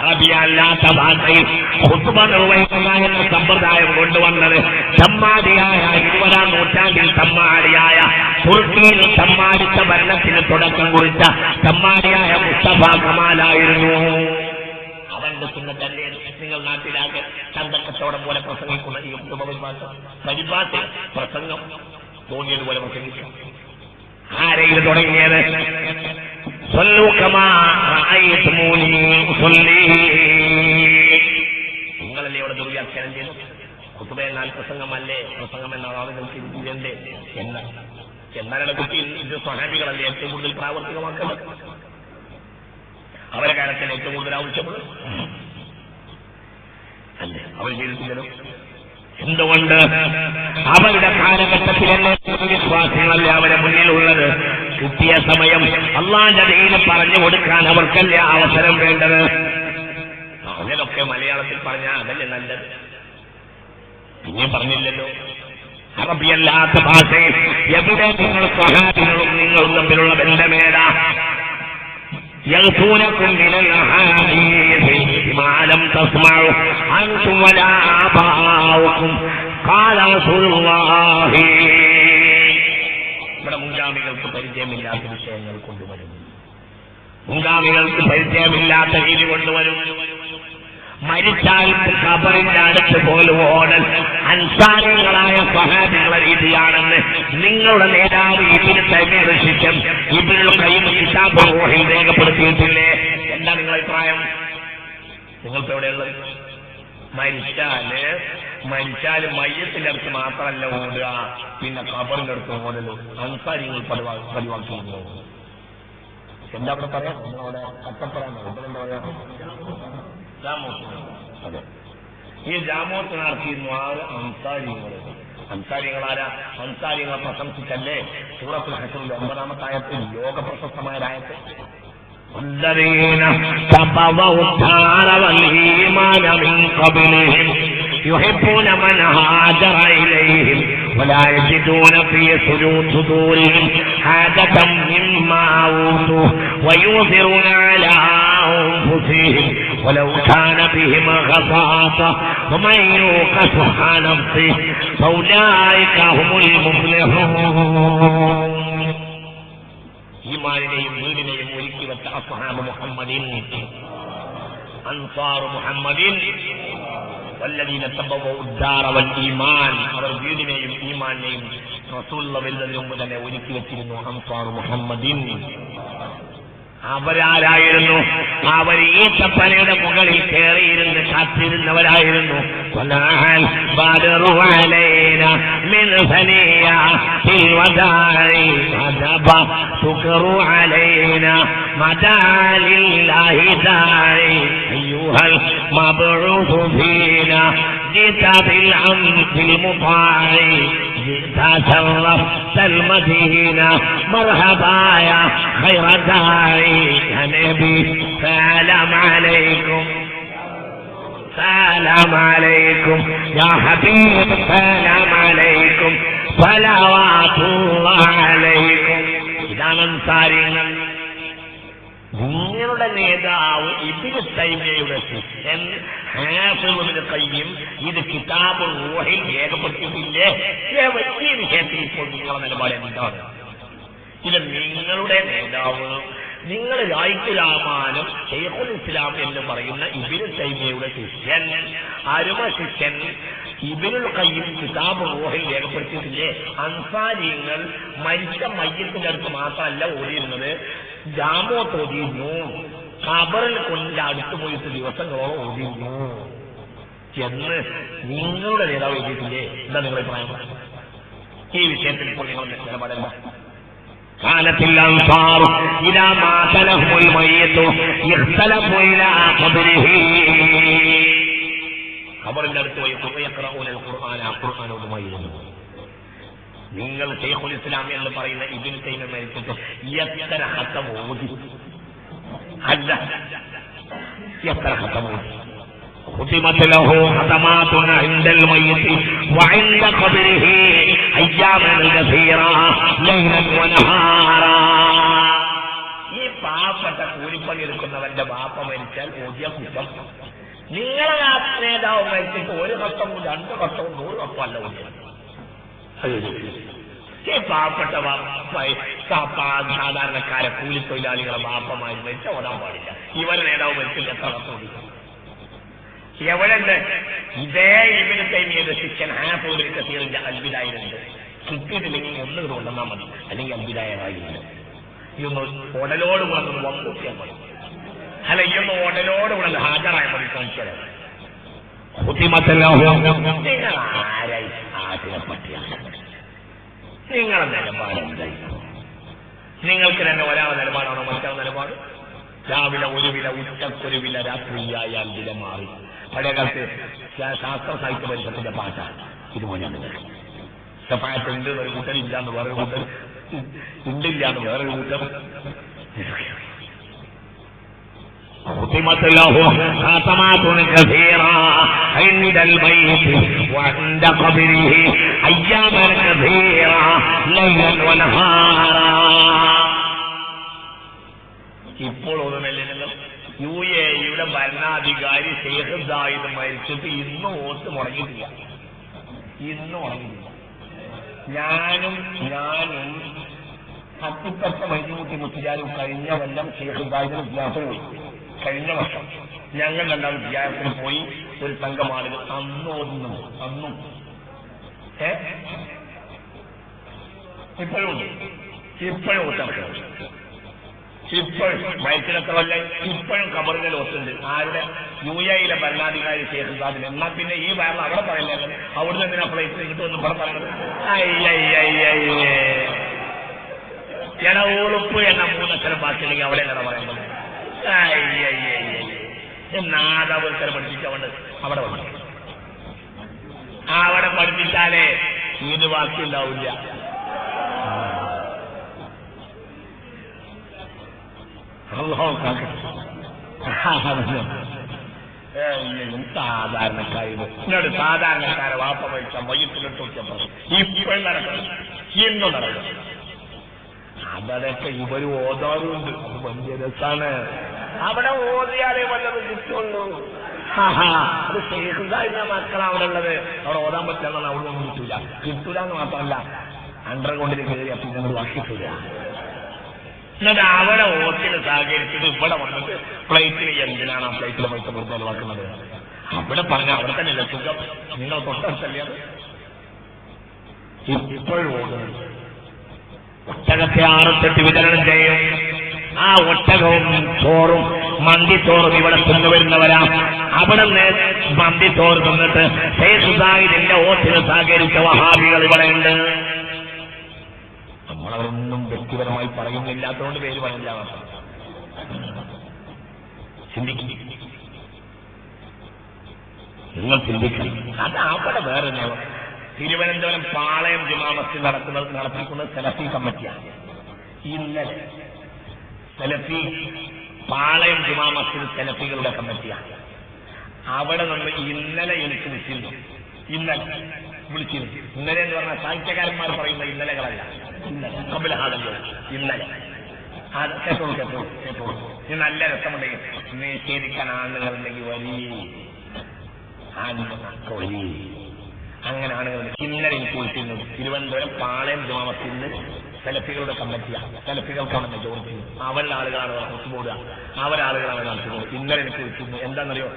അറബിയ അല്ലാത്ത ഭാഷയിൽ ഖുത്ബ നിർവഹിക്കുക എന്ന സമ്പ്രദായം കൊണ്ടുവന്നത് തമ്മാടിയായ 20-ാം നൂറ്റാണ്ടിൽ തമ്മാടിയായ തുർക്കിയിൽ തമ്മാടിത്ത ഭരണത്തിന് തുടക്കം കുറിച്ച തമ്മാടിയായ മുസ്തഫ കമാലായിരുന്നു. അവന്റെ സുന്നത്തല്ലേ നിങ്ങൾ നാട്ടിലാകെ ചന്തക്കച്ചവടം പോലെ പ്രസംഗിക്കുന്ന ഈ പരിഭാഷ പ്രസംഗം തോന്നിയതുപോലെ പ്രസംഗിക്കും. ആരെയിൽ തുടങ്ങിയത്? നിങ്ങളല്ലേ ഇവിടെ ദുർവ്യാഖ്യാനം ചെയ്തു. ഖുത്ബ എന്നാൽ പ്രസംഗമല്ലേ, പ്രസംഗം എന്നാൽ ആളുകൾക്ക് എന്തേ എന്നാലാണ് കുട്ടി ഇത് സ്വഹാബികളല്ലേ ഏറ്റവും കൂടുതൽ പ്രാവർത്തികമാക്കേണ്ടത്. അവരെ കാലത്തിൽ ഏറ്റവും കൂടുതൽ ആവശ്യമുള്ളത് അല്ലേ, അവർ ചെയ്തിട്ടില്ലല്ലോ. എന്തുകൊണ്ട്? അവരുടെ കാലഘട്ടത്തിലല്ലേ വിശ്വാസികളല്ലേ അവരെ മുന്നിലുള്ളത്. കിട്ടിയ സമയം അള്ളാന്റെ ദീൻ പറഞ്ഞു കൊടുക്കാൻ അവർക്കല്ലേ അവസരം വേണ്ടത്. അങ്ങനൊക്കെ മലയാളത്തിൽ പറഞ്ഞാൽ അതല്ലേ നല്ലത്. പിന്നെ പറഞ്ഞില്ലല്ലോ. അറബിയല്ലാത്ത ഭാഷയിൽ എവിടെ നിങ്ങൾ സ്വഹാബികളും നിങ്ങളും തമ്മിലുള്ള ബന്ധമേതാ? يغفونكم من الأحاديث ما لم تسمعوا أنتم ولا آباؤكم قال رسول الله. ഇവിടെ മുൻഗാമികൾക്ക് പരിചയമില്ലാത്ത വിഷയങ്ങൾ കൊണ്ടുവരും, മുൻഗാമികൾക്ക് പരിചയമില്ലാത്ത രീതി കൊണ്ടുവരും. മരിച്ചാൽ ഖബറിന്റെ അടുത്ത് പോലും ഓടൽ അൻസാരികളായ സ്വഹാബികളുടെ രീതിയാണെന്ന് നിങ്ങളുടെ നേതാവ് ഇബ്നു തൈമിയ്യ ശിഷ്യൻ ഇബ്നുൽ ഖയ്യിം കിതാബ് റൂഹിൽ രേഖപ്പെടുത്തിയിട്ടില്ലേ? എന്താ നിങ്ങളുടെ അഭിപ്രായം? നിങ്ങൾക്ക് എവിടെയുള്ളത്? മരിച്ചാല് മയ്യത്തിന്റെ അടുത്ത് മാത്രമല്ല ഓടുക, പിന്നെ ഖബറിന്റെ അടുത്ത് ഓടലും അൻസാരികൾ പതിവാക്കിയിരുന്നു. എന്താ അവിടെ പറയാം? നിങ്ങളവിടെ കട്ടപ്പുറം എന്താ പറയാ? അതെ, ഈ ജാമോത്ത് നടത്തിയിരുന്നു ആറ് അൻസാരികളാരാ? അൻസാരികളെ പ്രശംസിച്ചല്ലേ സൂറത്തുൽ ഹശ്റിൽ 9-ാമത്തെ ആയത്തിൽ ലോക പ്രശസ്തമായ ആയത്ത് والذين تبوأوا الدار والإيمان من قبلهم يحبون من هاجر إليهم ولا يجدون في صدورهم حاجة مما أوتوا ويؤثرون على أنفسهم ولو كان بهم خصاصة ومن يوق شح نفسه فأولئك هم المفلحون. ഈമാനിനെയും വീടിനെയും ഒരുക്കി വെച്ച അസ്ഹാബ് മുഹമ്മദിൻ, അൻസാർ മുഹമ്മദിൻ, വല്ലദീന തബവ്വഉ الدار والإيمان, അവർ വീടിനെയും ഈമാനിനെയും റസൂലുള്ള വരുന്നതിന് മുമ്പ് തന്നെ ഒരുക്കി വെച്ചിരുന്നു. അൻസാർ മുഹമ്മദിൻ അവരാരായിരുന്നു? അവർ ഈ തപ്പനയുടെ മുകളിൽ കയറിയിരുന്ന് കാത്തിരുന്നവരായിരുന്നു. جئت بالأمس المطاع جئت شرفت المدينة مرحبا يا خير داعي يا نبي سلام عليكم سلام عليكم يا حبيب سلام عليكم صلوات الله عليكم. ഇതാണ് അൻസാരികൾ. നിങ്ങളുടെ നേതാവ് ഇബ്നു തൈമിയ്യയുടെ ശിഷ്യൻ ഹാഫിദ് ഇബ്നു ഖയ്യിം ഇത് കിതാബ് റൂഹിൽ രേഖപ്പെടുത്തിയിട്ടില്ലേ? ഈ വിഷയത്തിൽ ഇപ്പോൾ നിങ്ങളുടെ നിലപാട് എന്താണ്? ഇത് നിങ്ങളുടെ നേതാവ്, നിങ്ങൾ രായിക്കുലാമാനും ശൈഖുൽ ഇസ്ലാം എന്ന് പറയുന്ന ഇബ്നു തൈമിയ്യയുടെ ശിഷ്യൻ, അരുമ ശിഷ്യൻ ഇബ്നുൽ ഖയ്യിം കിതാബ് റൂഹിൽ രേഖപ്പെടുത്തിയിട്ടില്ലേ? അൻസാരികൾ മരിച്ച മയ്യത്തിന്റെ അടുത്ത് മാത്രമല്ല ഓടിയിരുന്നത്, ജാമോത്ത് ഓടിയിരുന്നു, ഖബറിൽ കൊണ്ട് അടുത്ത് പോയിട്ട് ദിവസങ്ങളോളം ഓടിയിരുന്നു എന്ന് നിങ്ങളുടെ നേതാവ് എഴുതിയിട്ടില്ലേ? എന്താ നിങ്ങളുടെ അഭിപ്രായം? ഈ വിഷയത്തിൽ ഇപ്പോൾ നിങ്ങളുടെ നിലപാടല്ല. كانت الأنصار إذا مات لهم الميت اختلفوا إلى قبره. ഖബറിന്റെ അടുത്ത് പോയി യഖ്റഊനൽ ഖുർആന, ഖുർആൻ ഓതുമായിരുന്നു. നിങ്ങൾ ശൈഖുൽ ഇസ്ലാം എന്ന് പറയുന്ന ഇബ്നു തൈമിയ്യ മരിച്ചിട്ട് എത്ര ഖത്തം ഓതി? അല്ല, എത്ര ഖത്തം ഓതി? ختمت له ختمات عند الميت وعند قبره أياما كثيرة ليلا ونهارا. ഈ പാവ പാവപ്പെട്ട കൂലിപ്പണി എടുക്കുന്നവന്റെ വാപ്പ മരിച്ചാൽ ഓതിയ കുറ്റം. നിങ്ങളെ നേതാവ് മരിച്ചിട്ട് 1 കഷ്ടവും 2 കഷ്ടവും 100 കഷ്ടമല്ല ഓതിയത്. ഈ പാവപ്പെട്ട സാധാരണക്കാരെ കൂലിത്തൊഴിലാളികളെ വാപ്പമാര് മരിച്ച ഓടാൻ പാടില്ല. ഇവരെ നേതാവ് മരിച്ചിട്ട് എത്ര കഷ്ടം ഓടിക്കും? എവിടെയുണ്ട്? ഇതേ ഇവന് തൈമിയുടെ ശിക്ഷൻ ഹാഫൂൽ കസീറിന്റെ അൽബിദായിലുണ്ട്. കിട്ടിയിട്ടില്ലെങ്കിൽ ഒന്ന് കൊണ്ടുവന്നാൽ മതി, അല്ലെങ്കിൽ അൽബിദായമായില്ല. ഇയൊന്ന് ഉടലോട് കൂടെ വമ്പൂട്ടിയാൽ മതി, അല്ല ഇയൊന്ന് ഉടലോട് കൂടെ ഹാജരായ മതി. കാണിച്ചത് നിങ്ങൾ ആരായി ആട്ടിനെ പറ്റിയാണ്? നിങ്ങളെ നിലപാട് എന്തായി? നിങ്ങൾക്ക് തന്നെ ഒരാളെ നിലപാടാണോ മറ്റാൾ നിലപാട്? രാവിലെ 1 വില, ഉച്ചക്കൊരു വില, രാത്രിയായാൽ വില മാറി. പഴയ കാലത്ത് ശാസ്ത്ര സാഹിത്യ പരിഷത്തിന്റെ പാട്ടാണ് ഇതുപോലെയാണ്. സഫായത്തുണ്ട് ഒരു കൂട്ടർ, ഇല്ലാന്ന് വേറൊരു കൂട്ടർ, ഉണ്ടില്ലാന്ന് വേറൊരു കൂട്ടർ. ഇപ്പോൾ ഒന്നുമില്ലല്ലോ. UAE ഭരണാധികാരി ഷെയ്ഖ് സായിദ് മരിച്ചിട്ട് ഇന്നും വോട്ട് മുടങ്ങിയിട്ടില്ല. ഞാനും അത്തിപ്പറ്റ വൈദ്യുതി മുത്തിയാരും കഴിഞ്ഞ കൊല്ലം ഷെയ്ഖ് സായിദിന് വിദ്യാഭ്യാസം പോയി. കഴിഞ്ഞ വർഷം ഞങ്ങൾ രണ്ടാം വിദ്യാഭ്യാസത്തിന് പോയി. ഒരു സംഘം ആളുകൾ അന്നും ഇപ്പോഴും ഒത്തടക്കണം. ഇപ്പോഴും മരിച്ചിടത്ര കൊല്ലം ഇപ്പോഴും കബറിന്റെ ഒത്തുണ്ട്. ആരുടെ? UAE ഭരണാധികാരി ഷെയ്ഖ് സാദിന്. എന്നാൽ പിന്നെ ഈ വയറിൽ അവിടെ പറയുന്നത് അവിടുന്ന് എന്തിനാ ഫ്ലൈറ്റ് കിട്ടുമെന്ന് ഇവിടെ പറയുന്നത്? ഉളുപ്പ് എന്ന 3 അക്ഷരം ഭാഷയിലേക്ക് അവിടെ എങ്ങനെ പറയുന്നത്? നാദാവൽക്കരം പഠിപ്പിച്ചവണ്ട് അവിടെ വന്നു. അവിടെ പഠിപ്പിച്ചാലേ ഇത് ബാക്കിയുണ്ടാവില്ല. സാധാരണക്കാരെ വാപ്പ മരിച്ച മയ്യത്തിലിട്ടോക്കിയപ്പോൾ ഇപ്പോഴും നടക്കണം, ഇന്നും നടക്കണം. അതൊക്കെ ഇവര് ഓതാറുണ്ട്. അത് വലിയ രസാണ്. അവിടെ ഓതിയാലേ വല്ലതും കിട്ടുള്ളൂ. അത് ഷെയ്ഖ് സാഹിബിന്റെ മക്കളാണ് അവിടെ ഉള്ളത്. അവിടെ ഓതാൻ പറ്റില്ല, അവിടെ ഒന്നും കിട്ടൂല എന്ന് മാത്രമല്ല അണ്ടർഗ്രൗണ്ടിൽ കയറി അപ്പം ഞങ്ങൾ വാക്കിട്ടില്ല. എന്നിട്ട് അവിടെ ഓത്തിന് സഹകരിച്ചത് ഇവിടെ വന്നിട്ട് ഫ്ലൈറ്റിന് എന്തിനാണ് ആ ഫ്ലൈറ്റിലെ പൈസ പുറത്ത് ചെലവാക്കുന്നത്? അവിടെ പറഞ്ഞ അവിടെ തന്നെയല്ലേ സുഖം. നിങ്ങൾ തൊട്ടടുത്തല്ലേ അത്? ഇപ്പോഴും ഓടുന്നത് ഒട്ടകത്തെ 6-8 വിതരണം ചെയ്യും. ആ ഒട്ടകവും ചോറും മന്തിച്ചോറും ഇവിടെ തിന്നുവരുന്നവരാ. അവിടെ മന്തിച്ചോറ് തിന്നിട്ട് ഷെയ്ഖ് സായിദിന്റെ ഓത്തിന് സഹകരിച്ച വഹാബികൾ ഇവിടെയുണ്ട്. നമ്മളവരൊന്നും വ്യക്തിപരമായി പറയുന്നില്ലാത്തതുകൊണ്ട് പേര് പറയില്ല. നിങ്ങൾ ചിന്തിക്കണം. അത് അവിടെ വേറെ തിരുവനന്തപുരം പാളയം ജുമാ മസ്ജിദ് നടത്തിക്കുന്നത് സലഫി കമ്മിറ്റിയാണ്. ഇന്നലെ സലഫി പാളയം ജുമാ മസ്ജിദ് സലഫികളുടെ കമ്മിറ്റിയാണ്. അവിടെ നമ്മൾ ഇന്നലെ എനിക്ക് വിളിച്ചിരുന്നു. ഇന്നലെ എന്ന് പറഞ്ഞാൽ സാഹിത്യകാരന്മാർ പറയുന്ന ഇന്നലകളല്ല. ഇന്നലെ കപിലഹാദല്ലോ ഇന്നലെ. കേട്ടോളൂ. ഇത് നല്ല രസമുണ്ടെങ്കിൽ നിഷേധിക്കാൻ ആളുകളുണ്ടെങ്കിൽ വരി അങ്ങനെ ആളുകൾ ഇന്നലെ എനിക്ക് വിളിച്ചിരുന്നത്. തിരുവനന്തപുരം പാളയം ജുമാ മസ്ജിദിന് സലഫികളുടെ കമ്മിറ്റിയാണ്. സലഫികൾക്കാണ് മെജോറിറ്റി. അവരുടെ ആളുകളാണ് ബോർഡ്, അവരാളുകളാണ് നടത്തുന്നത്. ഇന്നലെ എനിക്ക് വിളിച്ചിരുന്നു. എന്താണെന്നറിയോ?